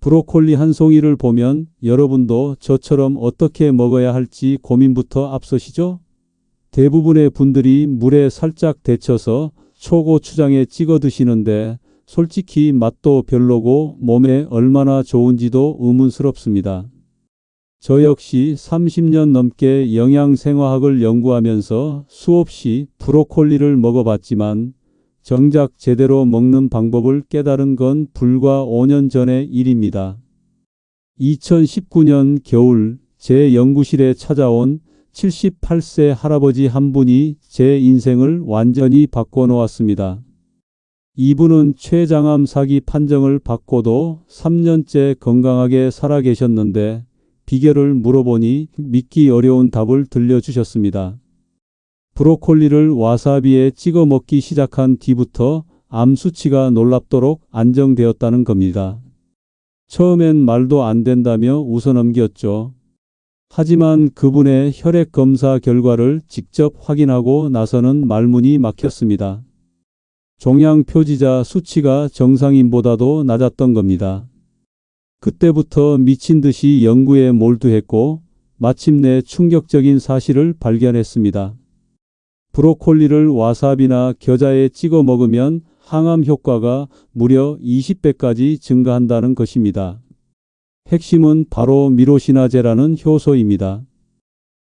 브로콜리 한 송이를 보면 여러분도 저처럼 어떻게 먹어야 할지 고민부터 앞서시죠? 대부분의 분들이 물에 살짝 데쳐서 초고추장에 찍어 드시는데 솔직히 맛도 별로고 몸에 얼마나 좋은지도 의문스럽습니다. 저 역시 30년 넘게 영양생화학을 연구하면서 수없이 브로콜리를 먹어봤지만 정작 제대로 먹는 방법을 깨달은 건 불과 5년 전의 일입니다. 2019년 겨울 제 연구실에 찾아온 78세 할아버지 한 분이 제 인생을 완전히 바꿔놓았습니다. 이분은 췌장암 사기 판정을 받고도 3년째 건강하게 살아 계셨는데 비결을 물어보니 믿기 어려운 답을 들려주셨습니다. 브로콜리를 와사비에 찍어 먹기 시작한 뒤부터 암 수치가 놀랍도록 안정되었다는 겁니다. 처음엔 말도 안 된다며 웃어넘겼죠. 하지만 그분의 혈액 검사 결과를 직접 확인하고 나서는 말문이 막혔습니다. 종양 표지자 수치가 정상인보다도 낮았던 겁니다. 그때부터 미친 듯이 연구에 몰두했고 마침내 충격적인 사실을 발견했습니다. 브로콜리를 와사비나 겨자에 찍어 먹으면 항암 효과가 무려 20배까지 증가한다는 것입니다. 핵심은 바로 미로시나제라는 효소입니다.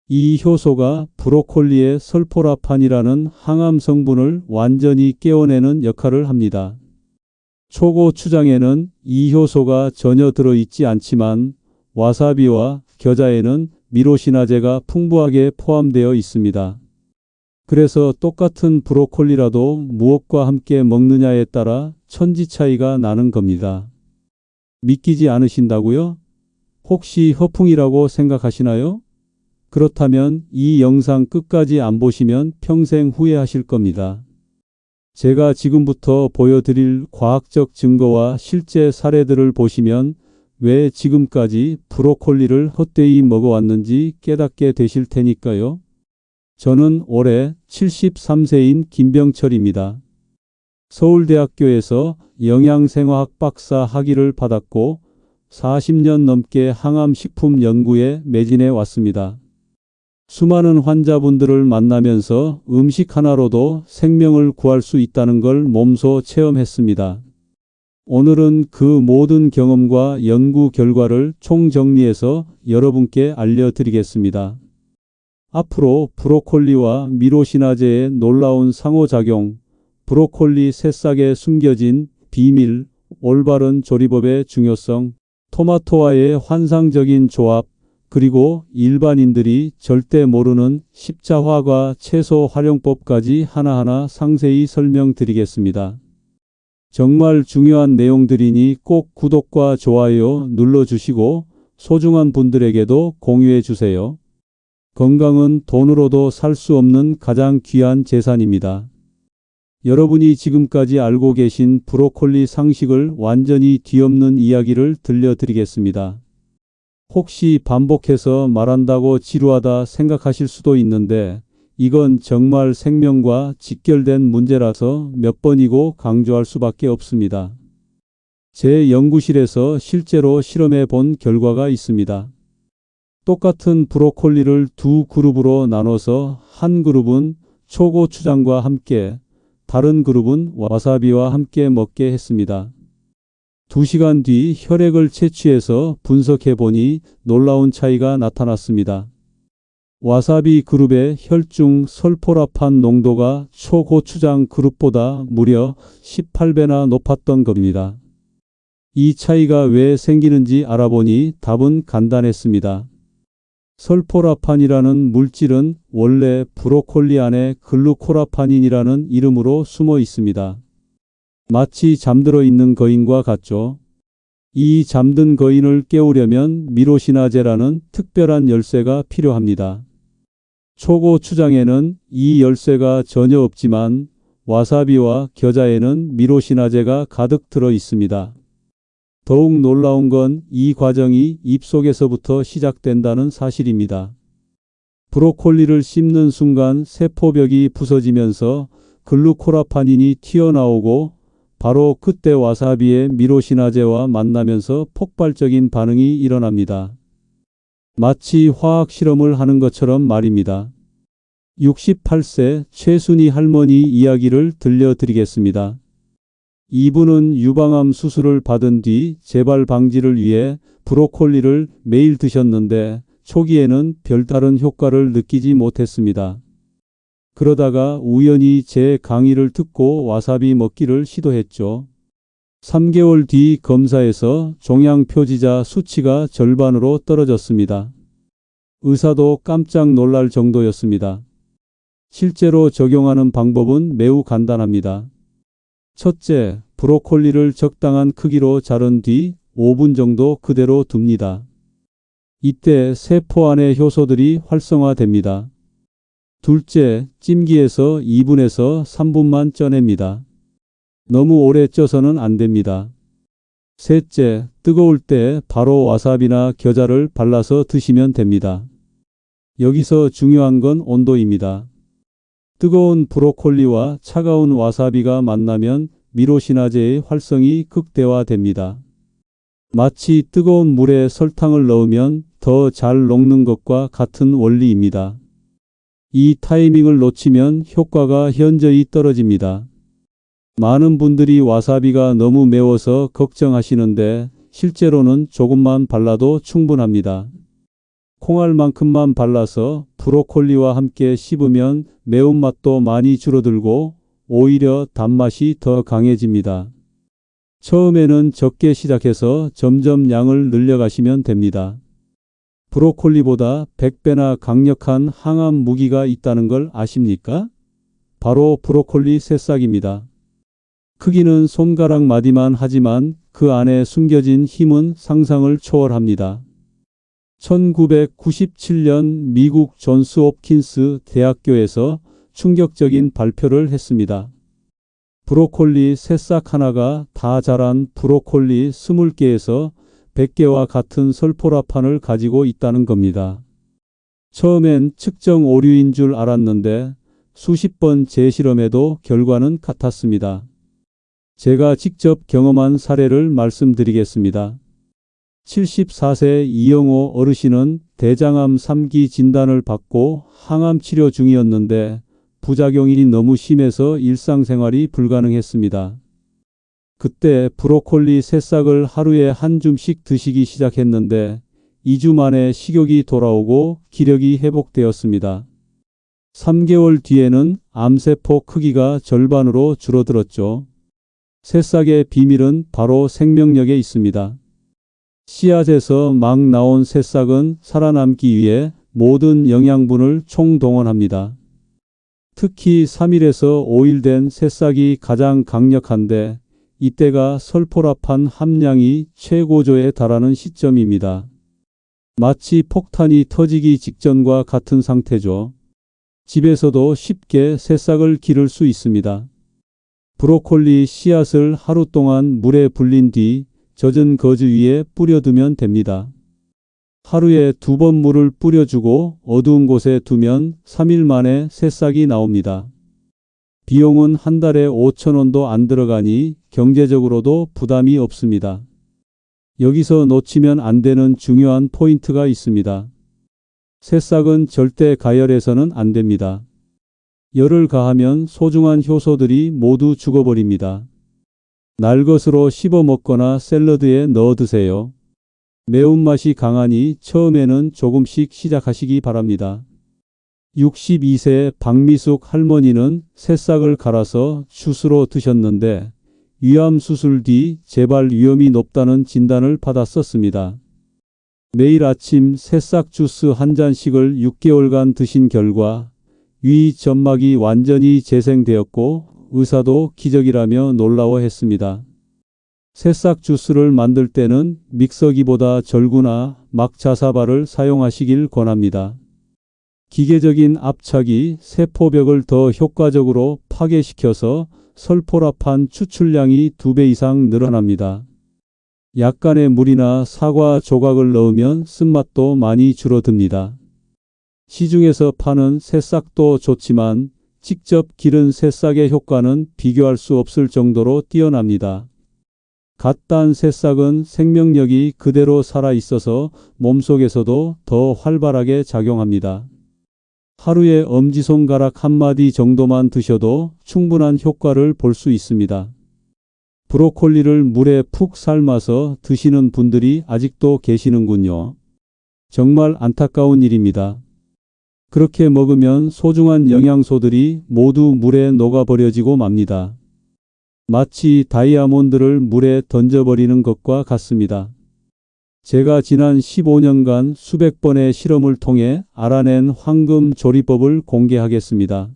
이 효소가 브로콜리의 설포라판이라는 항암 성분을 완전히 깨어내는 역할을 합니다. 초고추장에는 이 효소가 전혀 들어있지 않지만 와사비와 겨자에는 미로시나제가 풍부하게 포함되어 있습니다. 그래서 똑같은 브로콜리라도 무엇과 함께 먹느냐에 따라 천지 차이가 나는 겁니다. 믿기지 않으신다고요? 혹시 허풍이라고 생각하시나요? 그렇다면 이 영상 끝까지 안 보시면 평생 후회하실 겁니다. 제가 지금부터 보여드릴 과학적 증거와 실제 사례들을 보시면 왜 지금까지 브로콜리를 헛되이 먹어왔는지 깨닫게 되실 테니까요. 저는 올해 73세인 김병철입니다. 서울대학교에서 영양생화학 박사 학위를 받았고 40년 넘게 항암식품 연구에 매진해 왔습니다. 수많은 환자분들을 만나면서 음식 하나로도 생명을 구할 수 있다는 걸 몸소 체험했습니다. 오늘은 그 모든 경험과 연구 결과를 총정리해서 여러분께 알려드리겠습니다. 앞으로 브로콜리와 미로시나제의 놀라운 상호작용, 브로콜리 새싹에 숨겨진 비밀, 올바른 조리법의 중요성, 토마토와의 환상적인 조합, 그리고 일반인들이 절대 모르는 십자화과 채소 활용법까지 하나하나 상세히 설명드리겠습니다. 정말 중요한 내용들이니 꼭 구독과 좋아요 눌러주시고 소중한 분들에게도 공유해 주세요. 건강은 돈으로도 살 수 없는 가장 귀한 재산입니다. 여러분이 지금까지 알고 계신 브로콜리 상식을 완전히 뒤엎는 이야기를 들려드리겠습니다. 혹시 반복해서 말한다고 지루하다 생각하실 수도 있는데 이건 정말 생명과 직결된 문제라서 몇 번이고 강조할 수밖에 없습니다. 제 연구실에서 실제로 실험해 본 결과가 있습니다. 똑같은 브로콜리를 두 그룹으로 나눠서 한 그룹은 초고추장과 함께, 다른 그룹은 와사비와 함께 먹게 했습니다. 2시간 뒤 혈액을 채취해서 분석해 보니 놀라운 차이가 나타났습니다. 와사비 그룹의 혈중 설포라판 농도가 초고추장 그룹보다 무려 18배나 높았던 겁니다. 이 차이가 왜 생기는지 알아보니 답은 간단했습니다. 설포라판이라는 물질은 원래 브로콜리 안에 글루코라파닌이라는 이름으로 숨어 있습니다. 마치 잠들어 있는 거인과 같죠. 이 잠든 거인을 깨우려면 미로시나제라는 특별한 열쇠가 필요합니다. 초고추장에는 이 열쇠가 전혀 없지만 와사비와 겨자에는 미로시나제가 가득 들어 있습니다. 더욱 놀라운 건 이 과정이 입속에서부터 시작된다는 사실입니다. 브로콜리를 씹는 순간 세포벽이 부서지면서 글루코라파닌이 튀어나오고 바로 그때 와사비의 미로시나제와 만나면서 폭발적인 반응이 일어납니다. 마치 화학 실험을 하는 것처럼 말입니다. 68세 최순희 할머니 이야기를 들려드리겠습니다. 이분은 유방암 수술을 받은 뒤 재발 방지를 위해 브로콜리를 매일 드셨는데 초기에는 별다른 효과를 느끼지 못했습니다. 그러다가 우연히 제 강의를 듣고 와사비 먹기를 시도했죠. 3개월 뒤 검사에서 종양 표지자 수치가 절반으로 떨어졌습니다. 의사도 깜짝 놀랄 정도였습니다. 실제로 적용하는 방법은 매우 간단합니다. 첫째, 브로콜리를 적당한 크기로 자른 뒤 5분 정도 그대로 둡니다. 이때 세포 안의 효소들이 활성화됩니다. 둘째, 찜기에서 2분에서 3분만 쪄냅니다. 너무 오래 쪄서는 안 됩니다. 셋째, 뜨거울 때 바로 와사비나 겨자를 발라서 드시면 됩니다. 여기서 중요한 건 온도입니다. 뜨거운 브로콜리와 차가운 와사비가 만나면 미로시나제의 활성이 극대화됩니다. 마치 뜨거운 물에 설탕을 넣으면 더 잘 녹는 것과 같은 원리입니다. 이 타이밍을 놓치면 효과가 현저히 떨어집니다. 많은 분들이 와사비가 너무 매워서 걱정하시는데 실제로는 조금만 발라도 충분합니다. 콩알만큼만 발라서 브로콜리와 함께 씹으면 매운맛도 많이 줄어들고 오히려 단맛이 더 강해집니다. 처음에는 적게 시작해서 점점 양을 늘려가시면 됩니다. 브로콜리보다 100배나 강력한 항암 무기가 있다는 걸 아십니까? 바로 브로콜리 새싹입니다. 크기는 손가락 마디만 하지만 그 안에 숨겨진 힘은 상상을 초월합니다. 1997년 미국 존스 홉킨스 대학교에서 충격적인 발표를 했습니다. 브로콜리 새싹 하나가 다 자란 브로콜리 20개에서 100개와 같은 설포라판을 가지고 있다는 겁니다. 처음엔 측정 오류인 줄 알았는데 수십 번 재실험해도 결과는 같았습니다. 제가 직접 경험한 사례를 말씀드리겠습니다. 74세 이영호 어르신은 대장암 3기 진단을 받고 항암 치료 중이었는데 부작용이 너무 심해서 일상생활이 불가능했습니다. 그때 브로콜리 새싹을 하루에 한 줌씩 드시기 시작했는데 2주 만에 식욕이 돌아오고 기력이 회복되었습니다. 3개월 뒤에는 암세포 크기가 절반으로 줄어들었죠. 새싹의 비밀은 바로 생명력에 있습니다. 씨앗에서 막 나온 새싹은 살아남기 위해 모든 영양분을 총동원합니다. 특히 3일에서 5일 된 새싹이 가장 강력한데 이때가 설포라판 함량이 최고조에 달하는 시점입니다. 마치 폭탄이 터지기 직전과 같은 상태죠. 집에서도 쉽게 새싹을 기를 수 있습니다. 브로콜리 씨앗을 하루 동안 물에 불린 뒤 젖은 거즈 위에 뿌려두면 됩니다. 하루에 2번 물을 뿌려주고 어두운 곳에 두면 3일 만에 새싹이 나옵니다. 비용은 한 달에 5,000원도 안 들어가니 경제적으로도 부담이 없습니다. 여기서 놓치면 안 되는 중요한 포인트가 있습니다. 새싹은 절대 가열해서는 안 됩니다. 열을 가하면 소중한 효소들이 모두 죽어버립니다. 날것으로 씹어 먹거나 샐러드에 넣어 드세요. 매운맛이 강하니 처음에는 조금씩 시작하시기 바랍니다. 62세 박미숙 할머니는 새싹을 갈아서 주스로 드셨는데 위암 수술 뒤 재발 위험이 높다는 진단을 받았었습니다. 매일 아침 새싹 주스 한 잔씩을 6개월간 드신 결과 위 점막이 완전히 재생되었고 의사도 기적이라며 놀라워했습니다. 새싹 주스를 만들 때는 믹서기보다 절구나 막자사발을 사용하시길 권합니다. 기계적인 압착이 세포벽을 더 효과적으로 파괴시켜서 설포라판 추출량이 2배 이상 늘어납니다. 약간의 물이나 사과 조각을 넣으면 쓴맛도 많이 줄어듭니다. 시중에서 파는 새싹도 좋지만 직접 기른 새싹의 효과는 비교할 수 없을 정도로 뛰어납니다. 갓 딴 새싹은 생명력이 그대로 살아 있어서 몸속에서도 더 활발하게 작용합니다. 하루에 엄지손가락 한 마디 정도만 드셔도 충분한 효과를 볼 수 있습니다. 브로콜리를 물에 푹 삶아서 드시는 분들이 아직도 계시는군요. 정말 안타까운 일입니다. 그렇게 먹으면 소중한 영양소들이 모두 물에 녹아버려지고 맙니다. 마치 다이아몬드를 물에 던져버리는 것과 같습니다. 제가 지난 15년간 수백 번의 실험을 통해 알아낸 황금 조리법을 공개하겠습니다.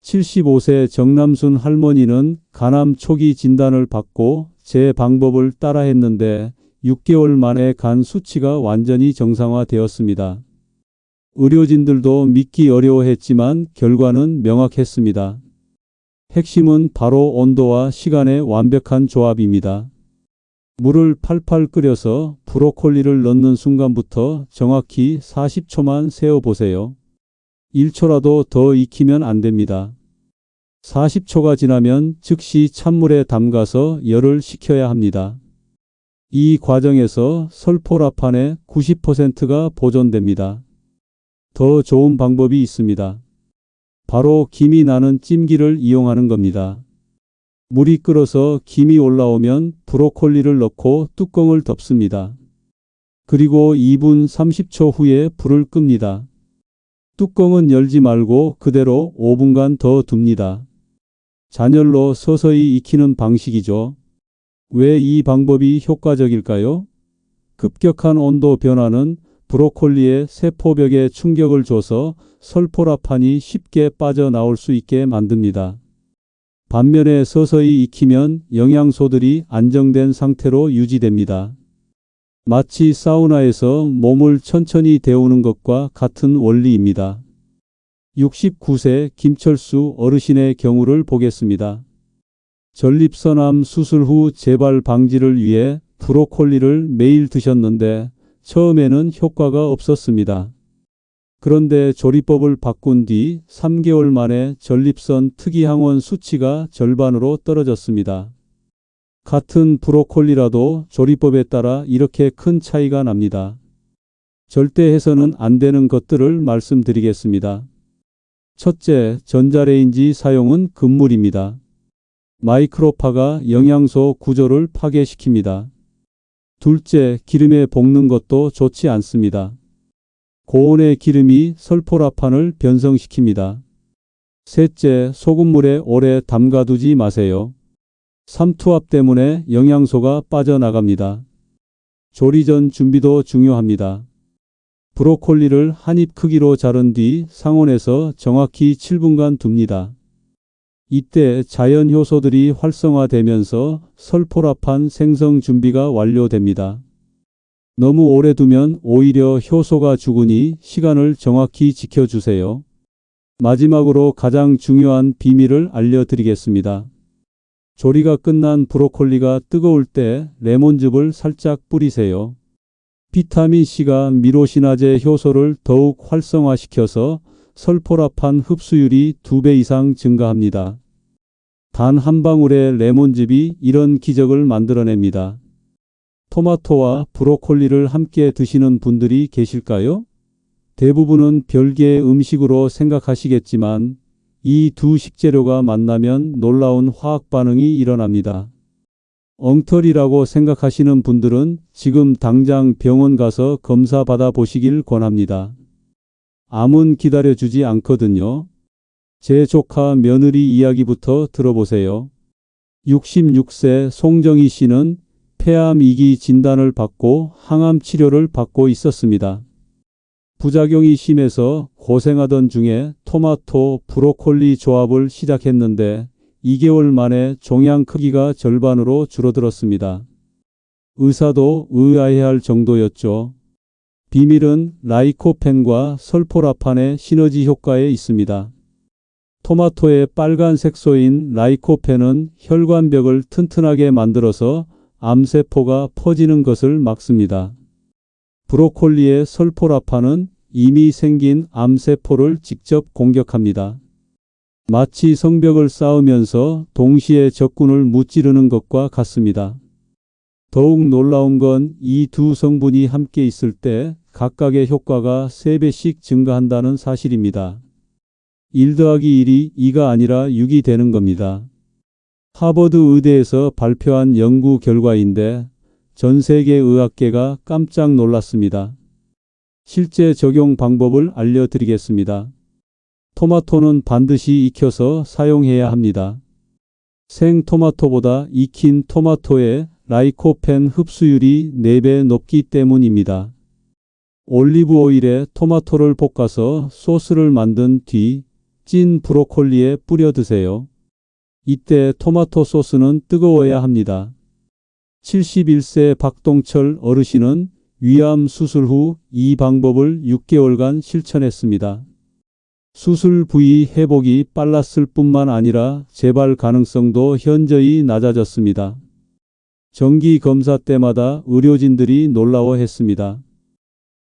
75세 정남순 할머니는 간암 초기 진단을 받고 제 방법을 따라했는데 6개월 만에 간 수치가 완전히 정상화되었습니다. 의료진들도 믿기 어려워했지만 결과는 명확했습니다. 핵심은 바로 온도와 시간의 완벽한 조합입니다. 물을 팔팔 끓여서 브로콜리를 넣는 순간부터 정확히 40초만 세어보세요. 1초라도 더 익히면 안 됩니다. 40초가 지나면 즉시 찬물에 담가서 열을 식혀야 합니다. 이 과정에서 설포라판의 90%가 보존됩니다. 더 좋은 방법이 있습니다. 바로 김이 나는 찜기를 이용하는 겁니다. 물이 끓어서 김이 올라오면 브로콜리를 넣고 뚜껑을 덮습니다. 그리고 2분 30초 후에 불을 끕니다. 뚜껑은 열지 말고 그대로 5분간 더 둡니다. 잔열로 서서히 익히는 방식이죠. 왜 이 방법이 효과적일까요? 급격한 온도 변화는 브로콜리의 세포벽에 충격을 줘서 설포라판이 쉽게 빠져나올 수 있게 만듭니다. 반면에 서서히 익히면 영양소들이 안정된 상태로 유지됩니다. 마치 사우나에서 몸을 천천히 데우는 것과 같은 원리입니다. 69세 김철수 어르신의 경우를 보겠습니다. 전립선암 수술 후 재발 방지를 위해 브로콜리를 매일 드셨는데 처음에는 효과가 없었습니다. 그런데 조리법을 바꾼 뒤 3개월 만에 전립선 특이항원 수치가 절반으로 떨어졌습니다. 같은 브로콜리라도 조리법에 따라 이렇게 큰 차이가 납니다. 절대 해서는 안 되는 것들을 말씀드리겠습니다. 첫째, 전자레인지 사용은 금물입니다. 마이크로파가 영양소 구조를 파괴시킵니다. 둘째, 기름에 볶는 것도 좋지 않습니다. 고온의 기름이 설포라판을 변성시킵니다. 셋째, 소금물에 오래 담가두지 마세요. 삼투압 때문에 영양소가 빠져나갑니다. 조리 전 준비도 중요합니다. 브로콜리를 한 입 크기로 자른 뒤 상온에서 정확히 7분간 둡니다. 이때 자연 효소들이 활성화되면서 설포라판 생성 준비가 완료됩니다. 너무 오래 두면 오히려 효소가 죽으니 시간을 정확히 지켜주세요. 마지막으로 가장 중요한 비밀을 알려드리겠습니다. 조리가 끝난 브로콜리가 뜨거울 때 레몬즙을 살짝 뿌리세요. 비타민C가 미로시나제 효소를 더욱 활성화시켜서 설포라판 흡수율이 2배 이상 증가합니다. 단 한 방울의 레몬즙이 이런 기적을 만들어냅니다. 토마토와 브로콜리를 함께 드시는 분들이 계실까요? 대부분은 별개의 음식으로 생각하시겠지만 이 두 식재료가 만나면 놀라운 화학 반응이 일어납니다. 엉터리라고 생각하시는 분들은 지금 당장 병원 가서 검사 받아 보시길 권합니다. 암은 기다려주지 않거든요. 제 조카 며느리 이야기부터 들어보세요. 66세 송정희 씨는 폐암 2기 진단을 받고 항암 치료를 받고 있었습니다. 부작용이 심해서 고생하던 중에 토마토, 브로콜리 조합을 시작했는데 2개월 만에 종양 크기가 절반으로 줄어들었습니다. 의사도 의아해할 정도였죠. 비밀은 라이코펜과 설포라판의 시너지 효과에 있습니다. 토마토의 빨간 색소인 라이코펜은 혈관벽을 튼튼하게 만들어서 암세포가 퍼지는 것을 막습니다. 브로콜리의 설포라판은 이미 생긴 암세포를 직접 공격합니다. 마치 성벽을 쌓으면서 동시에 적군을 무찌르는 것과 같습니다. 더욱 놀라운 건 이 두 성분이 함께 있을 때 각각의 효과가 3배씩 증가한다는 사실입니다. 1 더하기 1이 2가 아니라 6이 되는 겁니다. 하버드 의대에서 발표한 연구 결과인데 전 세계 의학계가 깜짝 놀랐습니다. 실제 적용 방법을 알려드리겠습니다. 토마토는 반드시 익혀서 사용해야 합니다. 생토마토보다 익힌 토마토의 라이코펜 흡수율이 4배 높기 때문입니다. 올리브 오일에 토마토를 볶아서 소스를 만든 뒤 찐 브로콜리에 뿌려 드세요. 이때 토마토 소스는 뜨거워야 합니다. 71세 박동철 어르신은 위암 수술 후 이 방법을 6개월간 실천했습니다. 수술 부위 회복이 빨랐을 뿐만 아니라 재발 가능성도 현저히 낮아졌습니다. 정기 검사 때마다 의료진들이 놀라워했습니다.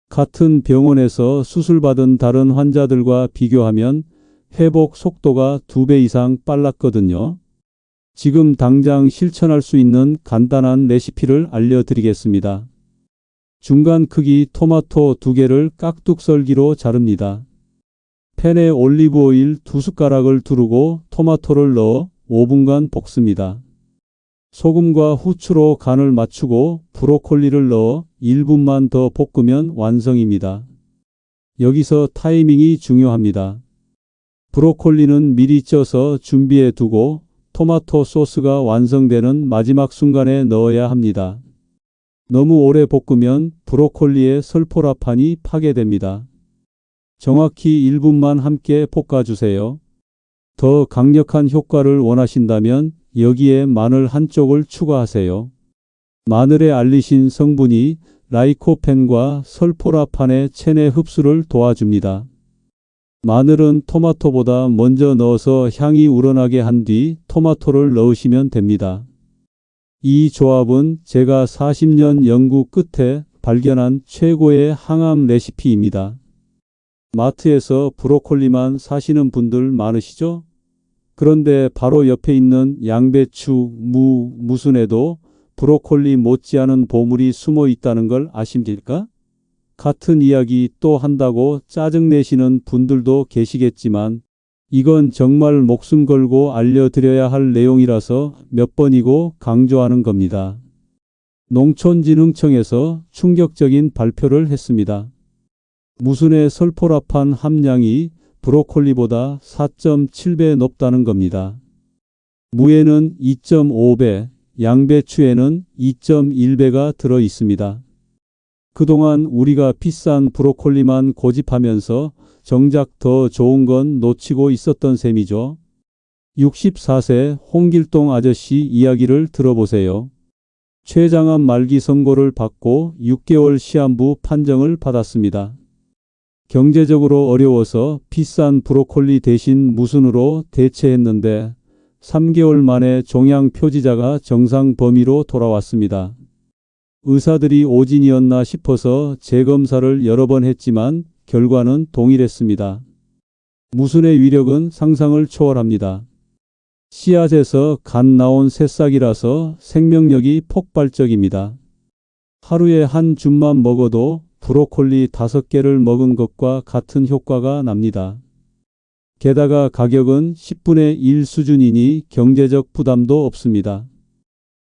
같은 병원에서 수술받은 다른 환자들과 비교하면 회복 속도가 2배 이상 빨랐거든요. 지금 당장 실천할 수 있는 간단한 레시피를 알려드리겠습니다. 중간 크기 토마토 2개를 깍둑썰기로 자릅니다. 팬에 올리브 오일 2숟가락을 두르고 토마토를 넣어 5분간 볶습니다. 소금과 후추로 간을 맞추고 브로콜리를 넣어 1분만 더 볶으면 완성입니다. 여기서 타이밍이 중요합니다. 브로콜리는 미리 쪄서 준비해 두고 토마토 소스가 완성되는 마지막 순간에 넣어야 합니다. 너무 오래 볶으면 브로콜리의 설포라판이 파괴됩니다. 정확히 1분만 함께 볶아주세요. 더 강력한 효과를 원하신다면 여기에 마늘 한 쪽을 추가하세요. 마늘의 알리신 성분이 라이코펜과 설포라판의 체내 흡수를 도와줍니다. 마늘은 토마토보다 먼저 넣어서 향이 우러나게 한 뒤 토마토를 넣으시면 됩니다. 이 조합은 제가 40년 연구 끝에 발견한 최고의 항암 레시피입니다. 마트에서 브로콜리만 사시는 분들 많으시죠? 그런데 바로 옆에 있는 양배추, 무순에도 브로콜리 못지않은 보물이 숨어 있다는 걸 아십니까? 같은 이야기 또 한다고 짜증내시는 분들도 계시겠지만 이건 정말 목숨 걸고 알려드려야 할 내용이라서 몇 번이고 강조하는 겁니다. 농촌진흥청에서 충격적인 발표를 했습니다. 무순의 설포라판 함량이 브로콜리보다 4.7배 높다는 겁니다. 무에는 2.5배, 양배추에는 2.1배가 들어 있습니다. 그동안 우리가 비싼 브로콜리만 고집하면서 정작 더 좋은 건 놓치고 있었던 셈이죠. 64세 홍길동 아저씨 이야기를 들어보세요. 췌장암 말기 선고를 받고 6개월 시한부 판정을 받았습니다. 경제적으로 어려워서 비싼 브로콜리 대신 무순으로 대체했는데 3개월 만에 종양 표지자가 정상 범위로 돌아왔습니다. 의사들이 오진이었나 싶어서 재검사를 여러 번 했지만 결과는 동일했습니다. 무순의 위력은 상상을 초월합니다. 씨앗에서 갓 나온 새싹이라서 생명력이 폭발적입니다. 하루에 한 줌만 먹어도 브로콜리 5개를 먹은 것과 같은 효과가 납니다. 게다가 가격은 10분의 1 수준이니 경제적 부담도 없습니다.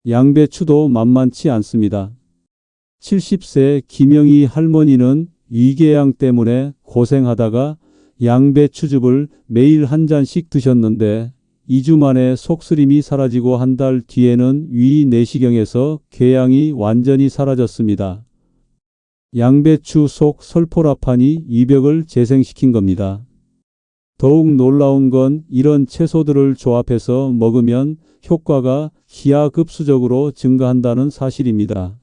양배추도 만만치 않습니다. 70세 김영희 할머니는 위궤양 때문에 고생하다가 양배추즙을 매일 한 잔씩 드셨는데 2주 만에 속쓰림이 사라지고 한 달 뒤에는 위 내시경에서 궤양이 완전히 사라졌습니다. 양배추 속 설포라판이 위벽을 재생시킨 겁니다. 더욱 놀라운 건 이런 채소들을 조합해서 먹으면 효과가 기하급수적으로 증가한다는 사실입니다.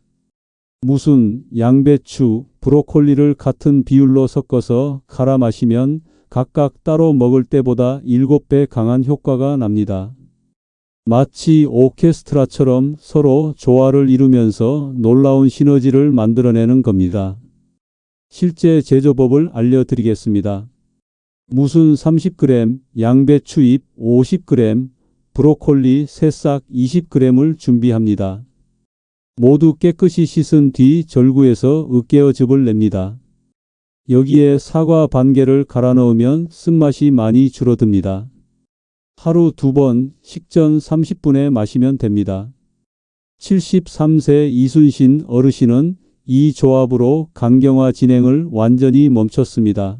무순, 양배추, 브로콜리를 같은 비율로 섞어서 갈아 마시면 각각 따로 먹을 때보다 7배 강한 효과가 납니다. 마치 오케스트라처럼 서로 조화를 이루면서 놀라운 시너지를 만들어내는 겁니다. 실제 제조법을 알려드리겠습니다. 무순 30g, 양배추잎 50g, 브로콜리 새싹 20g을 준비합니다. 모두 깨끗이 씻은 뒤 절구해서 으깨어즙을 냅니다. 여기에 사과 반 개를 갈아 넣으면 쓴맛이 많이 줄어듭니다. 하루 2번 식전 30분에 마시면 됩니다. 73세 이순신 어르신은 이 조합으로 간경화 진행을 완전히 멈췄습니다.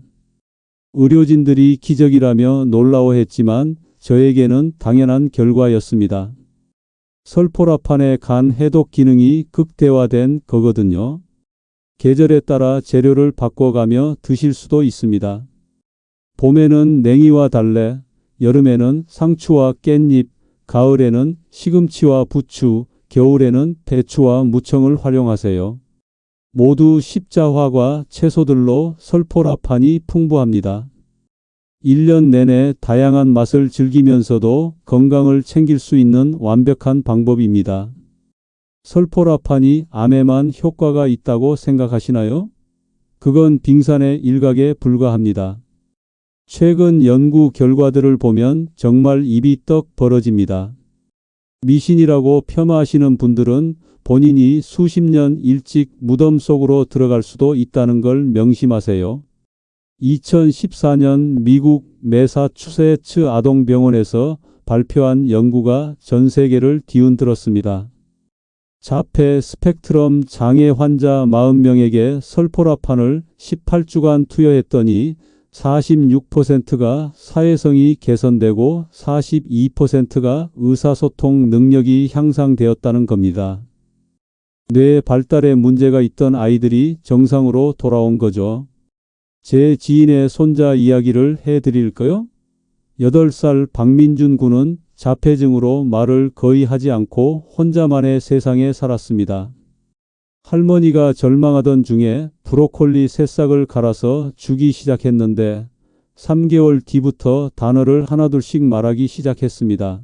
의료진들이 기적이라며 놀라워했지만 저에게는 당연한 결과였습니다. 설포라판의 간 해독 기능이 극대화된 거거든요. 계절에 따라 재료를 바꿔가며 드실 수도 있습니다. 봄에는 냉이와 달래, 여름에는 상추와 깻잎, 가을에는 시금치와 부추, 겨울에는 배추와 무청을 활용하세요. 모두 십자화과 채소들로 설포라판이 풍부합니다. 1년 내내 다양한 맛을 즐기면서도 건강을 챙길 수 있는 완벽한 방법입니다. 설포라판이 암에만 효과가 있다고 생각하시나요? 그건 빙산의 일각에 불과합니다. 최근 연구 결과들을 보면 정말 입이 떡 벌어집니다. 미신이라고 폄하하시는 분들은 본인이 수십 년 일찍 무덤 속으로 들어갈 수도 있다는 걸 명심하세요. 2014년 미국 매사추세츠 아동병원에서 발표한 연구가 전 세계를 뒤흔들었습니다. 자폐 스펙트럼 장애 환자 40명에게 설포라판을 18주간 투여했더니 46%가 사회성이 개선되고 42%가 의사소통 능력이 향상되었다는 겁니다. 뇌 발달에 문제가 있던 아이들이 정상으로 돌아온 거죠. 제 지인의 손자 이야기를 해드릴까요? 8살 박민준 군은 자폐증으로 말을 거의 하지 않고 혼자만의 세상에 살았습니다. 할머니가 절망하던 중에 브로콜리 새싹을 갈아서 주기 시작했는데 3개월 뒤부터 단어를 하나둘씩 말하기 시작했습니다.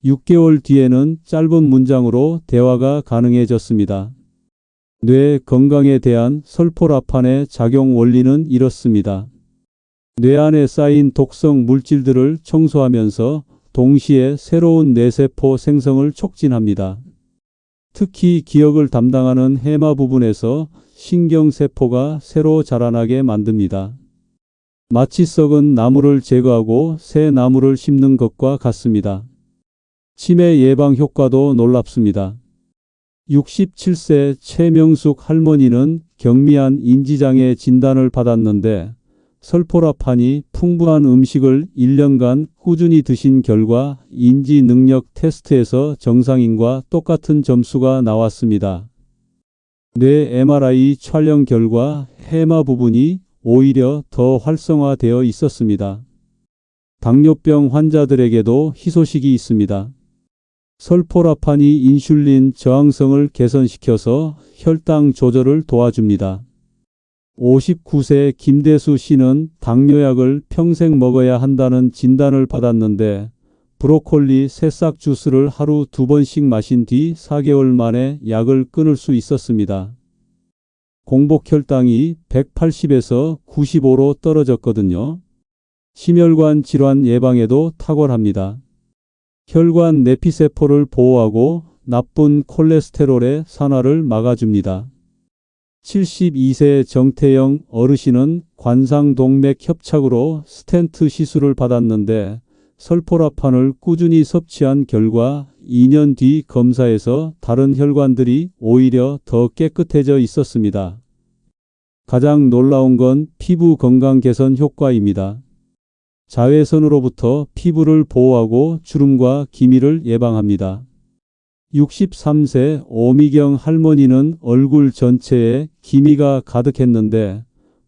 6개월 뒤에는 짧은 문장으로 대화가 가능해졌습니다. 뇌 건강에 대한 설포라판의 작용 원리는 이렇습니다. 뇌 안에 쌓인 독성 물질들을 청소하면서 동시에 새로운 뇌세포 생성을 촉진합니다. 특히 기억을 담당하는 해마 부분에서 신경세포가 새로 자라나게 만듭니다. 마치 썩은 나무를 제거하고 새 나무를 심는 것과 같습니다. 치매 예방 효과도 놀랍습니다. 67세 최명숙 할머니는 경미한 인지장애 진단을 받았는데 설포라판이 풍부한 음식을 1년간 꾸준히 드신 결과 인지 능력 테스트에서 정상인과 똑같은 점수가 나왔습니다. 뇌 MRI 촬영 결과 해마 부분이 오히려 더 활성화되어 있었습니다. 당뇨병 환자들에게도 희소식이 있습니다. 설포라판이 인슐린 저항성을 개선시켜서 혈당 조절을 도와줍니다. 59세 김대수 씨는 당뇨약을 평생 먹어야 한다는 진단을 받았는데 브로콜리 새싹 주스를 하루 2번씩 마신 뒤 4개월 만에 약을 끊을 수 있었습니다. 공복 혈당이 180에서 95로 떨어졌거든요. 심혈관 질환 예방에도 탁월합니다. 혈관 내피세포를 보호하고 나쁜 콜레스테롤의 산화를 막아줍니다. 72세 정태영 어르신은 관상동맥 협착으로 스텐트 시술을 받았는데 설포라판을 꾸준히 섭취한 결과 2년 뒤 검사에서 다른 혈관들이 오히려 더 깨끗해져 있었습니다. 가장 놀라운 건 피부 건강 개선 효과입니다. 자외선으로부터 피부를 보호하고 주름과 기미를 예방합니다. 63세 오미경 할머니는 얼굴 전체에 기미가 가득했는데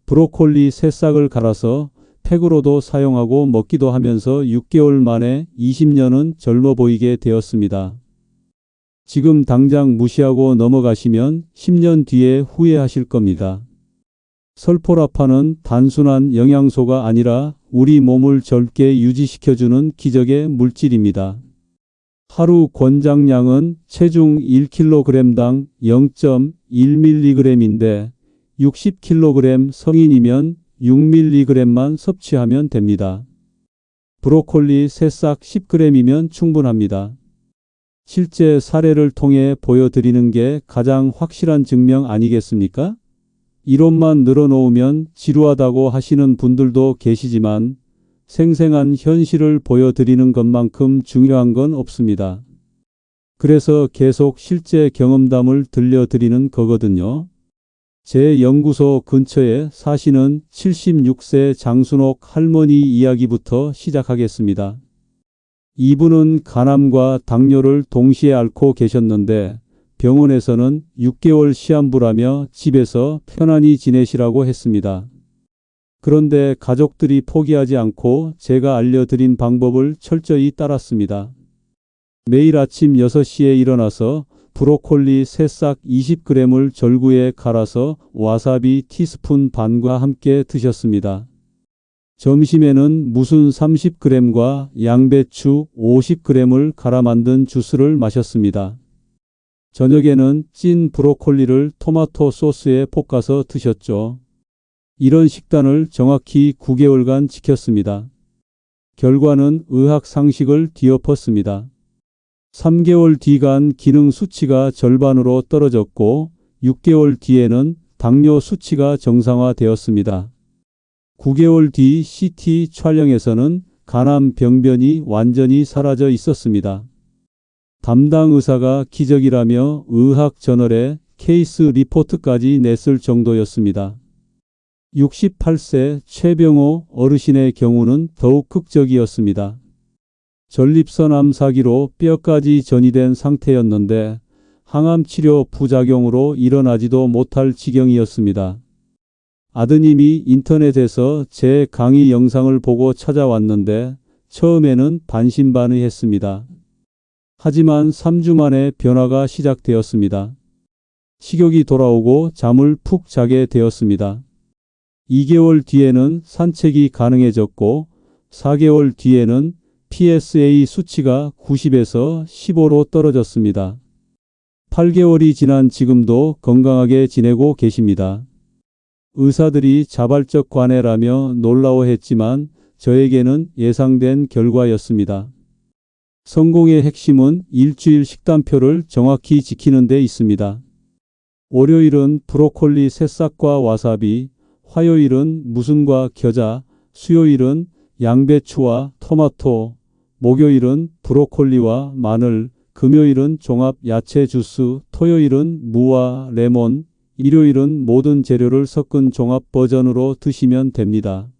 브로콜리 새싹을 갈아서 팩으로도 사용하고 먹기도 하면서 6개월 만에 20년은 젊어 보이게 되었습니다. 지금 당장 무시하고 넘어가시면 10년 뒤에 후회하실 겁니다. 설포라판은 단순한 영양소가 아니라 우리 몸을 젊게 유지시켜주는 기적의 물질입니다. 하루 권장량은 체중 1kg당 0.1mg인데 60kg 성인이면 6mg만 섭취하면 됩니다. 브로콜리 새싹 10g이면 충분합니다. 실제 사례를 통해 보여드리는 게 가장 확실한 증명 아니겠습니까? 이론만 늘어놓으면 지루하다고 하시는 분들도 계시지만 생생한 현실을 보여드리는 것만큼 중요한 건 없습니다. 그래서 계속 실제 경험담을 들려드리는 거거든요. 제 연구소 근처에 사시는 76세 장순옥 할머니 이야기부터 시작하겠습니다. 이분은 간암과 당뇨를 동시에 앓고 계셨는데 병원에서는 6개월 시한부라며 집에서 편안히 지내시라고 했습니다. 그런데 가족들이 포기하지 않고 제가 알려드린 방법을 철저히 따랐습니다. 매일 아침 6시에 일어나서 브로콜리 새싹 20g을 절구에 갈아서 와사비 티스푼 반과 함께 드셨습니다. 점심에는 무순 30g과 양배추 50g을 갈아 만든 주스를 마셨습니다. 저녁에는 찐 브로콜리를 토마토 소스에 볶아서 드셨죠. 이런 식단을 정확히 9개월간 지켰습니다. 결과는 의학 상식을 뒤엎었습니다. 3개월 뒤간 기능 수치가 절반으로 떨어졌고 6개월 뒤에는 당뇨 수치가 정상화되었습니다. 9개월 뒤 CT 촬영에서는 간암 병변이 완전히 사라져 있었습니다. 담당 의사가 기적이라며 의학 저널에 케이스 리포트까지 냈을 정도였습니다. 68세 최병호 어르신의 경우는 더욱 극적이었습니다. 전립선 암 사기로 뼈까지 전이된 상태였는데 항암 치료 부작용으로 일어나지도 못할 지경이었습니다. 아드님이 인터넷에서 제 강의 영상을 보고 찾아왔는데 처음에는 반신반의했습니다. 하지만 3주 만에 변화가 시작되었습니다. 식욕이 돌아오고 잠을 푹 자게 되었습니다. 2개월 뒤에는 산책이 가능해졌고 4개월 뒤에는 PSA 수치가 90에서 15로 떨어졌습니다. 8개월이 지난 지금도 건강하게 지내고 계십니다. 의사들이 자발적 관해라며 놀라워했지만 저에게는 예상된 결과였습니다. 성공의 핵심은 일주일 식단표를 정확히 지키는 데 있습니다. 월요일은 브로콜리 새싹과 와사비, 화요일은 무순과 겨자, 수요일은 양배추와 토마토, 목요일은 브로콜리와 마늘, 금요일은 종합 야채 주스, 토요일은 무와 레몬, 일요일은 모든 재료를 섞은 종합 버전으로 드시면 됩니다.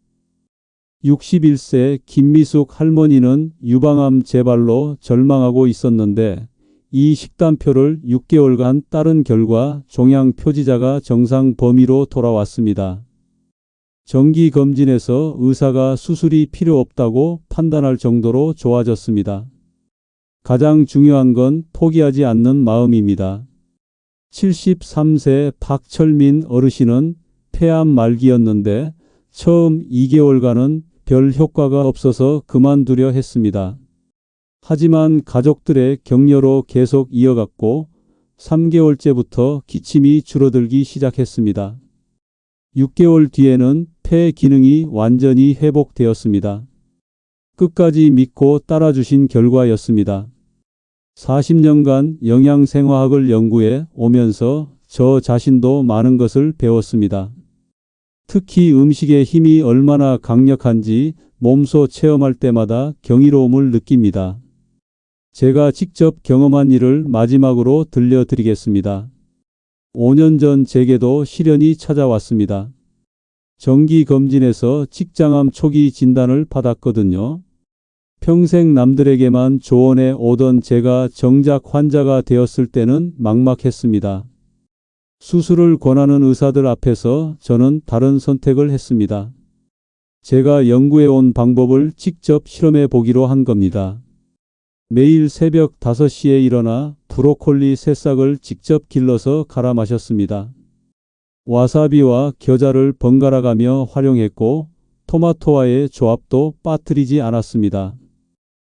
61세 김미숙 할머니는 유방암 재발로 절망하고 있었는데 이 식단표를 6개월간 따른 결과 종양 표지자가 정상 범위로 돌아왔습니다. 정기검진에서 의사가 수술이 필요 없다고 판단할 정도로 좋아졌습니다. 가장 중요한 건 포기하지 않는 마음입니다. 73세 박철민 어르신은 폐암 말기였는데 처음 2개월간은 별 효과가 없어서 그만두려 했습니다. 하지만 가족들의 격려로 계속 이어갔고 3개월째부터 기침이 줄어들기 시작했습니다. 6개월 뒤에는 폐 기능이 완전히 회복되었습니다. 끝까지 믿고 따라주신 결과였습니다. 40년간 영양생화학을 연구해 오면서 저 자신도 많은 것을 배웠습니다. 특히 음식의 힘이 얼마나 강력한지 몸소 체험할 때마다 경이로움을 느낍니다. 제가 직접 경험한 일을 마지막으로 들려드리겠습니다. 5년 전 제게도 시련이 찾아왔습니다. 정기검진에서 직장암 초기 진단을 받았거든요. 평생 남들에게만 조언해 오던 제가 정작 환자가 되었을 때는 막막했습니다. 수술을 권하는 의사들 앞에서 저는 다른 선택을 했습니다. 제가 연구해온 방법을 직접 실험해 보기로 한 겁니다. 매일 새벽 5시에 일어나 브로콜리 새싹을 직접 길러서 갈아 마셨습니다. 와사비와 겨자를 번갈아 가며 활용했고 토마토와의 조합도 빠뜨리지 않았습니다.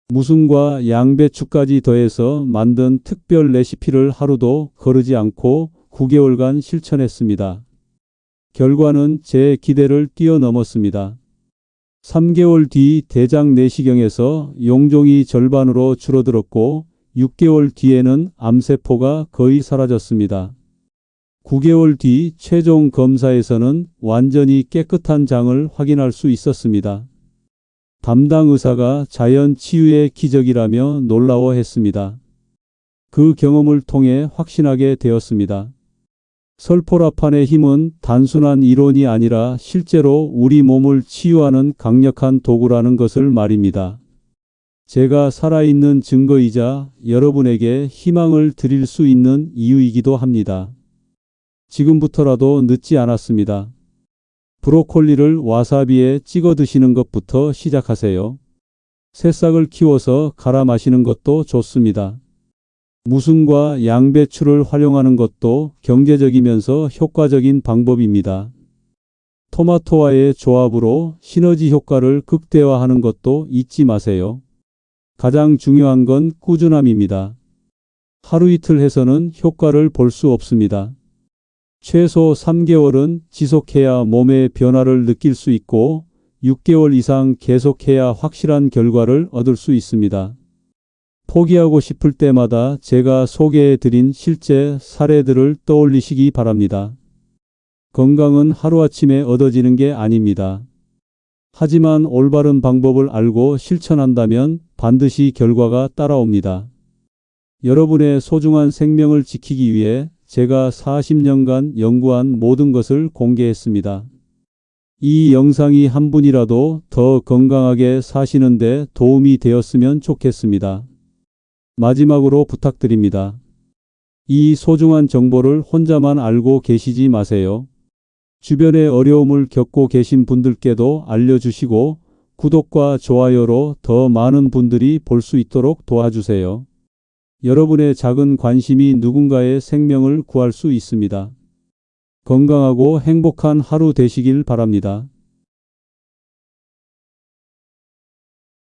무순과 양배추까지 더해서 만든 특별 레시피를 하루도 거르지 않고 9개월간 실천했습니다. 결과는 제 기대를 뛰어넘었습니다. 3개월 뒤 대장 내시경에서 용종이 절반으로 줄어들었고 6개월 뒤에는 암세포가 거의 사라졌습니다. 9개월 뒤 최종 검사에서는 완전히 깨끗한 장을 확인할 수 있었습니다. 담당 의사가 자연 치유의 기적이라며 놀라워했습니다. 그 경험을 통해 확신하게 되었습니다. 설포라판의 힘은 단순한 이론이 아니라 실제로 우리 몸을 치유하는 강력한 도구라는 것을 말입니다. 제가 살아있는 증거이자 여러분에게 희망을 드릴 수 있는 이유이기도 합니다. 지금부터라도 늦지 않았습니다. 브로콜리를 와사비에 찍어 드시는 것부터 시작하세요. 새싹을 키워서 갈아 마시는 것도 좋습니다. 무순과 양배추를 활용하는 것도 경제적이면서 효과적인 방법입니다. 토마토와의 조합으로 시너지 효과를 극대화하는 것도 잊지 마세요. 가장 중요한 건 꾸준함입니다. 하루 이틀 해서는 효과를 볼 수 없습니다. 최소 3개월은 지속해야 몸의 변화를 느낄 수 있고 6개월 이상 계속해야 확실한 결과를 얻을 수 있습니다. 포기하고 싶을 때마다 제가 소개해드린 실제 사례들을 떠올리시기 바랍니다. 건강은 하루아침에 얻어지는 게 아닙니다. 하지만 올바른 방법을 알고 실천한다면 반드시 결과가 따라옵니다. 여러분의 소중한 생명을 지키기 위해 제가 40년간 연구한 모든 것을 공개했습니다. 이 영상이 한 분이라도 더 건강하게 사시는데 도움이 되었으면 좋겠습니다. 마지막으로 부탁드립니다. 이 소중한 정보를 혼자만 알고 계시지 마세요. 주변에 어려움을 겪고 계신 분들께도 알려주시고 구독과 좋아요로 더 많은 분들이 볼 수 있도록 도와주세요. 여러분의 작은 관심이 누군가의 생명을 구할 수 있습니다. 건강하고 행복한 하루 되시길 바랍니다.